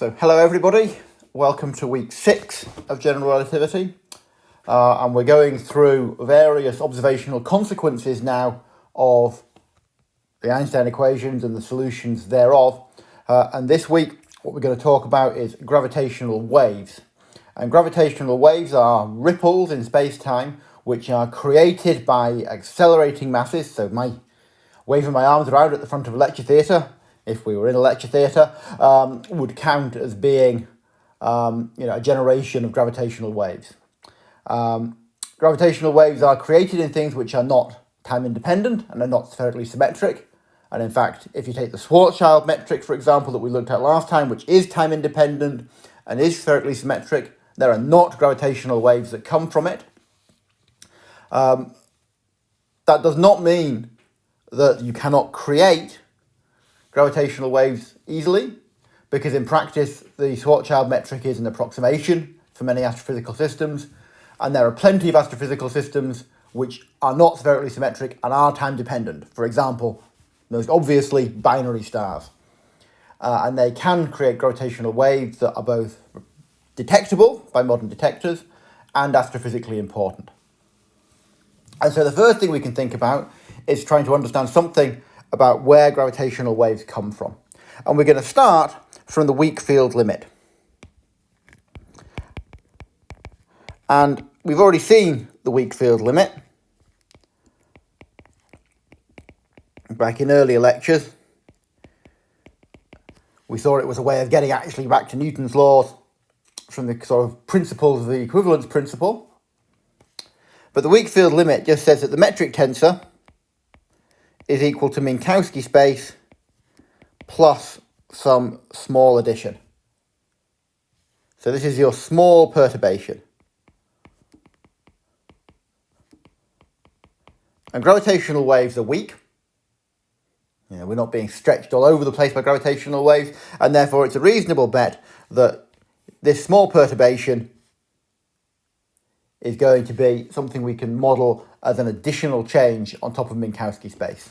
So hello everybody, welcome to week 6 of general relativity, and we're going through various observational consequences now of the Einstein equations and the solutions thereof, and this week what we're going to talk about is gravitational waves. And gravitational waves are ripples in space-time which are created by accelerating masses. So waving my arms around at the front of a lecture theatre, if we were in a lecture theatre, would count as being a generation of gravitational waves. Gravitational waves are created in things which are not time independent and are not spherically symmetric. And in fact, if you take the Schwarzschild metric, for example, that we looked at last time, which is time independent and is spherically symmetric, there are not gravitational waves that come from it. That does not mean that you cannot create gravitational waves easily, because in practice the Schwarzschild metric is an approximation for many astrophysical systems, and there are plenty of astrophysical systems which are not spherically symmetric and are time dependent. For example, most obviously binary stars, and they can create gravitational waves that are both detectable by modern detectors and astrophysically important. And so the first thing we can think about is trying to understand something about where gravitational waves come from. And we're going to start from the weak field limit. And we've already seen the weak field limit back in earlier lectures. We saw it was a way of getting actually back to Newton's laws from the sort of principles of the equivalence principle. But the weak field limit just says that the metric tensor is equal to Minkowski space plus some small addition. So this is your small perturbation. And gravitational waves are weak. We're not being stretched all over the place by gravitational waves, and therefore it's a reasonable bet that this small perturbation is going to be something we can model as an additional change on top of Minkowski space.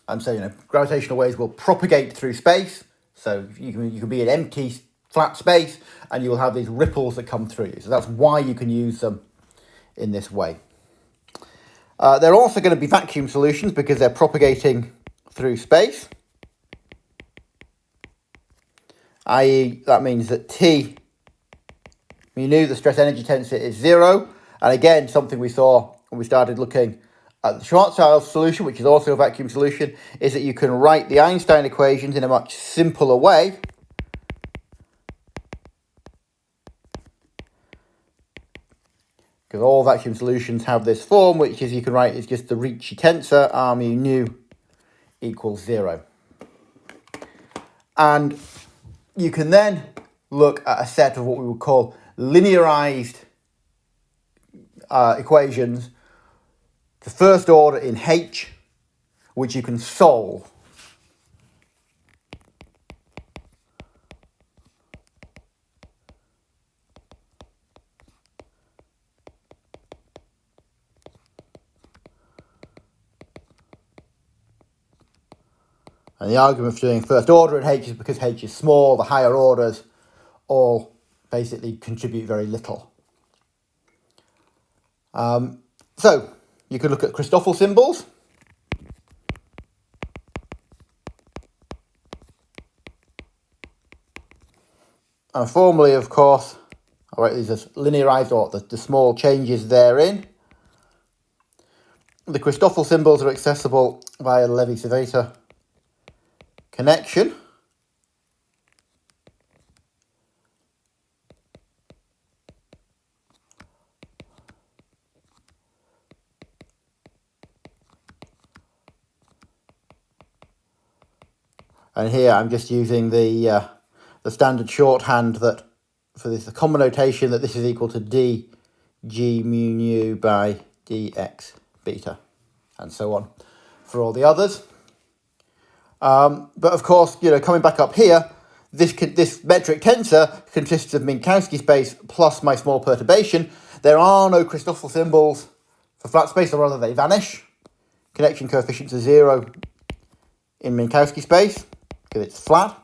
And so, gravitational waves will propagate through space. So you can be in empty, flat space, and you will have these ripples that come through you. So that's why you can use them in this way. They're also going to be vacuum solutions because they're propagating through space. I.e., that means that T mu, the stress energy tensor, is 0. And again, something we saw when we started looking at the Schwarzschild solution, which is also a vacuum solution, is that you can write the Einstein equations in a much simpler way. Because all vacuum solutions have this form, which is you can write is just the Ricci tensor, R mu nu equals 0. And you can then look at a set of what we would call linearized equations, the first order in H, which you can solve. And the argument for doing first order in H is because H is small, the higher orders all basically contribute very little. So you could look at Christoffel symbols. And formally, of course, I'll write these as linearized, or the small changes therein. The Christoffel symbols are accessible via the Levi-Civita connection. And here I'm just using the standard shorthand that for this, the common notation that this is equal to d g mu nu by dx beta, and so on for all the others. But of course, coming back up here, this metric tensor consists of Minkowski space plus my small perturbation. There are no Christoffel symbols for flat space, or rather they vanish. Connection coefficients are 0 in Minkowski space. because it's flat.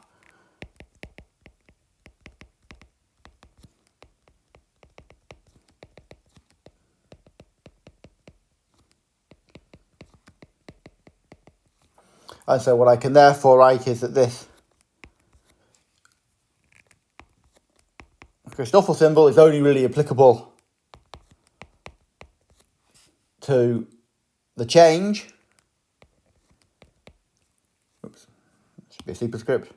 And so what I can therefore write is that this Christoffel symbol is only really applicable to the change. Oops, that should be a superscript.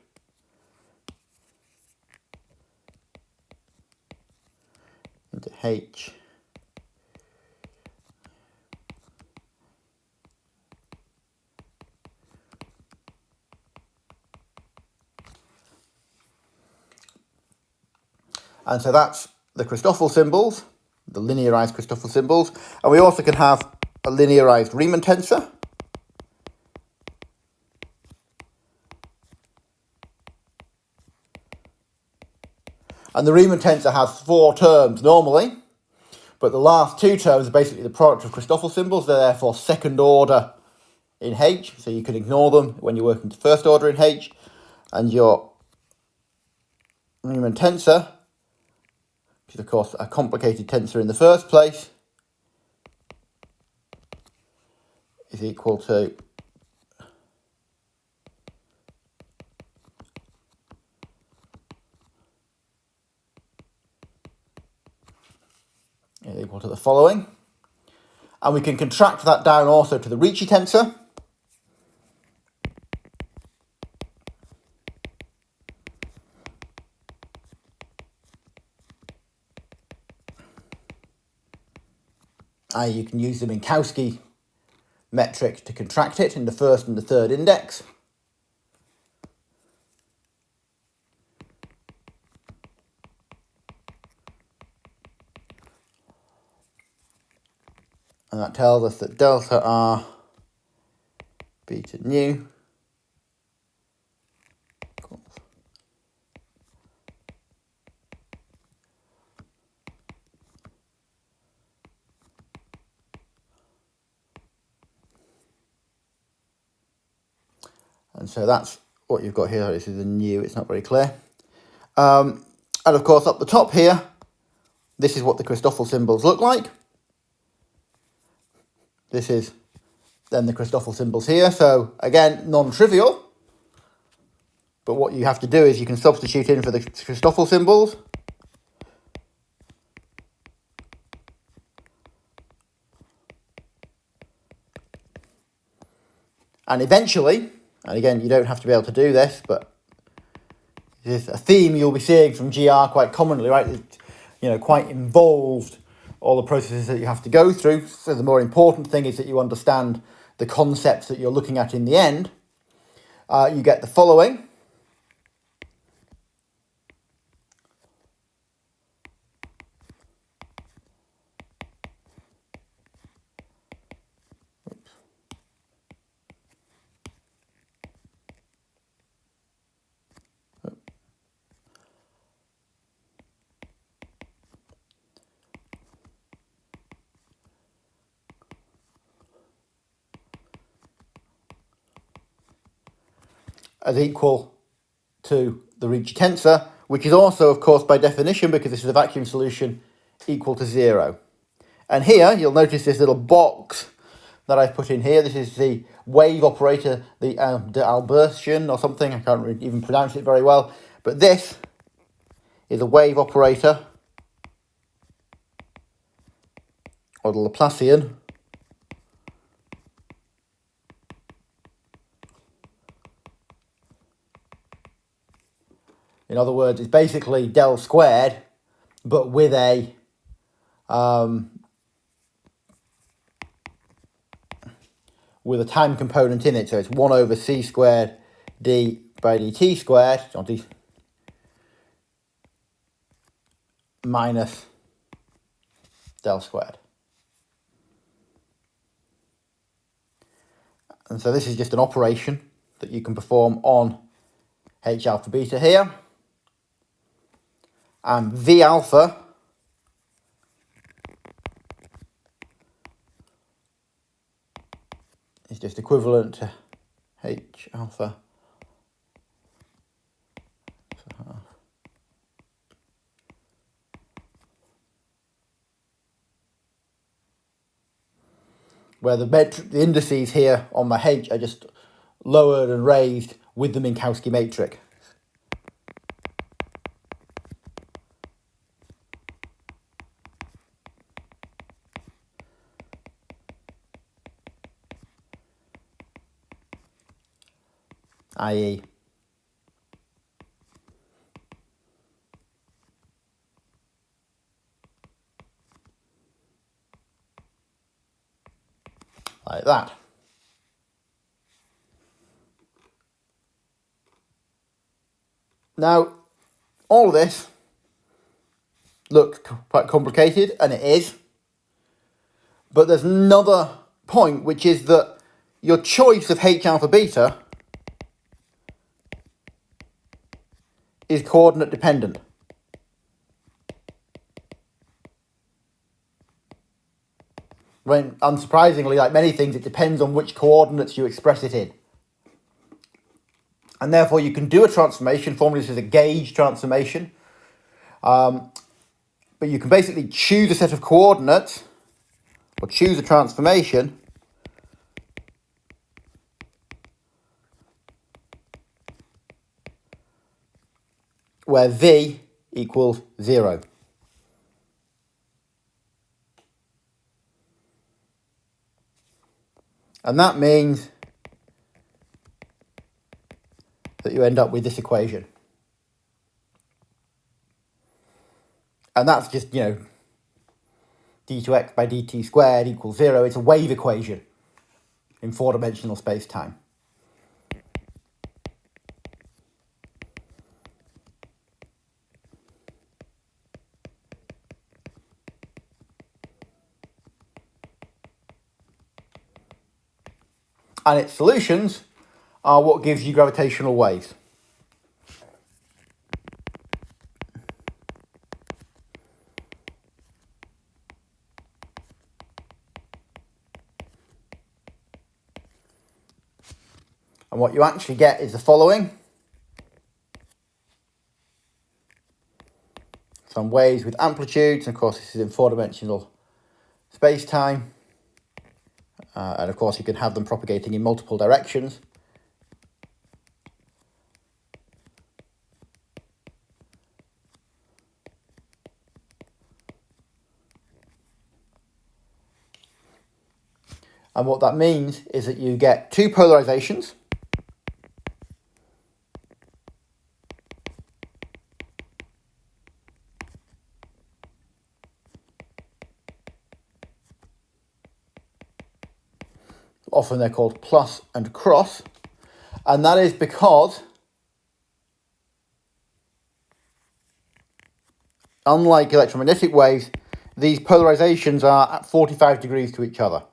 Into H. And so that's the Christoffel symbols, the linearized Christoffel symbols. And we also can have a linearized Riemann tensor. And the Riemann tensor has 4 terms normally, but the last 2 terms are basically the product of Christoffel symbols. They're therefore second order in H, so you can ignore them when you're working to first order in H. And your Riemann tensor, which is of course a complicated tensor in the first place, is equal to the following. And we can contract that down also to the Ricci tensor. You can use the Minkowski metric to contract it in the first and the third index. And that tells us that delta R beta nu equals and so that's what you've got here. This is a nu, it's not very clear. And of course up the top here, this is what the Christoffel symbols look like. This is then the Christoffel symbols here. So again, non-trivial. But what you have to do is you can substitute in for the Christoffel symbols. And eventually, and again, you don't have to be able to do this, but this is a theme you'll be seeing from GR quite commonly, right? It's, quite involved, all the processes that you have to go through. So the more important thing is that you understand the concepts that you're looking at in the end. You get the following. As equal to the Ricci tensor, which is also, of course, by definition, because this is a vacuum solution, equal to 0. And here, you'll notice this little box that I've put in here. This is the wave operator, the Albertian or something. I can't even pronounce it very well. But this is a wave operator, or the Laplacian, in other words, it's basically del squared, but with a time component in it. So it's 1 over c squared d by dt squared, or d, minus del squared. And so this is just an operation that you can perform on H alpha beta here. And V alpha is just equivalent to H alpha where the indices here on my H are just lowered and raised with the Minkowski matrix. I.e. like that. Now, all of this looks quite complicated, and it is. But there's another point, which is that your choice of H alpha beta is coordinate dependent. When, unsurprisingly, like many things, it depends on which coordinates you express it in. And therefore, you can do a transformation. Formally, this is a gauge transformation. But you can basically choose a set of coordinates, or choose a transformation, where v equals 0. And that means that you end up with this equation. And that's just, d2x by dt squared equals 0. It's a wave equation in four-dimensional space-time. And its solutions are what gives you gravitational waves. And what you actually get is the following. Some waves with amplitudes, and of course this is in four-dimensional space-time. And of course you can have them propagating in multiple directions. And what that means is that you get two polarizations. Often they're called plus and cross. And that is because, unlike electromagnetic waves, these polarizations are at 45 degrees to each other.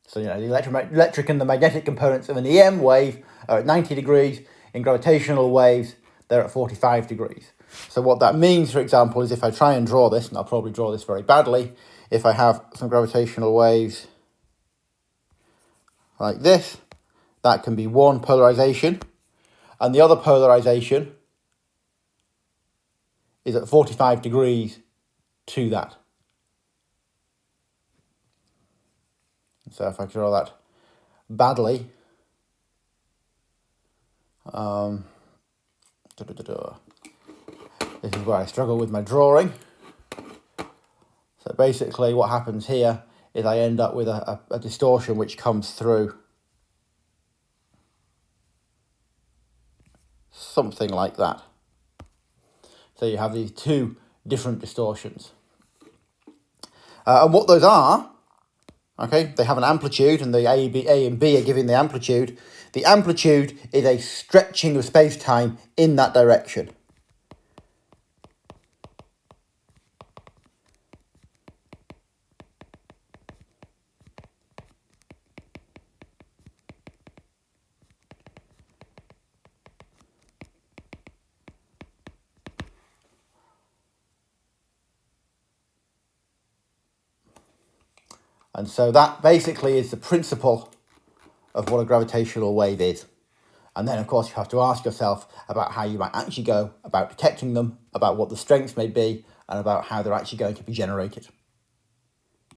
So, the electric and the magnetic components of an EM wave are at 90 degrees. In gravitational waves, they're at 45 degrees. So what that means, for example, is if I try and draw this, and I'll probably draw this very badly, if I have some gravitational waves like this, that can be one polarization, and the other polarization is at 45 degrees to that. So if I draw that badly, this is where I struggle with my drawing. So basically what happens here is I end up with a distortion which comes through something like that. So you have these two different distortions. And what those are, okay, they have an amplitude, and the A and B are giving the amplitude. The amplitude is a stretching of space-time in that direction. And so that basically is the principle of what a gravitational wave is. And then, of course, you have to ask yourself about how you might actually go about detecting them, about what the strengths may be, and about how they're actually going to be generated.